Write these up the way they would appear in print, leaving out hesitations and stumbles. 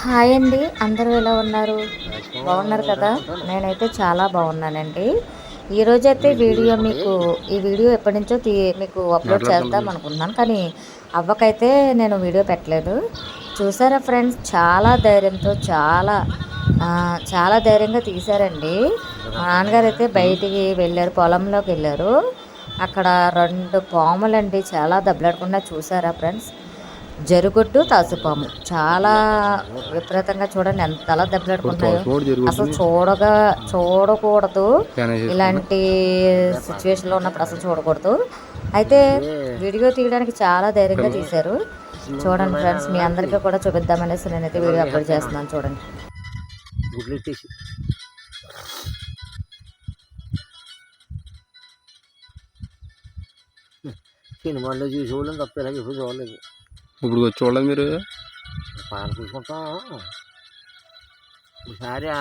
Hi అండి, అందరూ ఎలా ఉన్నారు? బాగున్నారు కదా? నేనైతే చాలా బాగున్నానండి. ఈరోజైతే ఈ వీడియో ఎప్పటి నుంచో మీకు అప్లోడ్ చేద్దాం అనుకుంటున్నాను, కానీ అవ్వకైతే నేను వీడియో పెట్టలేదు. చూసారా ఫ్రెండ్స్, చాలా ధైర్యంతో చాలా ధైర్యంగా తీశారండి. మా నాన్నగారు అయితే బయటికి వెళ్ళారు, పొలంలోకి వెళ్ళారు. అక్కడ 2 పాములండి చాలా దెబ్బలాడకుండా. చూసారా ఫ్రెండ్స్, జరుగొడ్డు తాసుపాము చాలా విపరీతంగా చూడండి ఎంతలా దెబ్బలాడుకుంటున్నాయో. అసలు చూడకూడదు, ఇలాంటి సిచ్యువేషన్లో ఉన్నప్పుడు అసలు చూడకూడదు. అయితే వీడియో తీయడానికి చాలా ధైర్యంగా తీశారు. చూడండి ఫ్రెండ్స్, మీ అందరికీ కూడా చూపిద్దామనేసి నేనైతే వీడియో అప్లోడ్ చేస్తున్నాను. చూడండి. సినిమాల్లో చూసేవాళ్ళం తప్ప ఇలాగ ఎప్పుడు చూడలేదు. ఇప్పుడు వచ్చి చూడలేదు మీరు? పాలు చూసుకుంటాం. ఒకసారి ఆ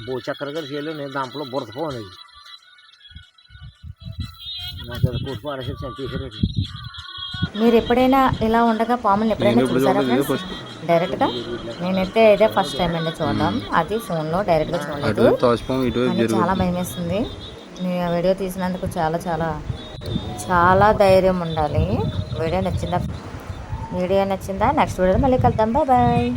భూచక్ర గారి చేయాలి, నేను దాంట్లో బురదపోనేది నాకు అది కొట్టి పాడేసి చంపేసారు. మీరు ఎప్పుడైనా ఇలా ఉండగా పాములు ఎప్పుడైనా చూసారా ఫ్రెండ్స్? డైరెక్ట్గా నేనైతే ఇదే ఫస్ట్ టైం అండి చూడడం. అది ఫోన్లో డైరెక్ట్గా చూడలేదు. చాలా భయం వేస్తుంది. నేను వీడియో తీసినందుకు చాలా చాలా చాలా ధైర్యం ఉండాలి. వీడియో నచ్చిందా? నెక్స్ట్ వీడియోలో మళ్ళీ కలుద్దాం. Bye bye.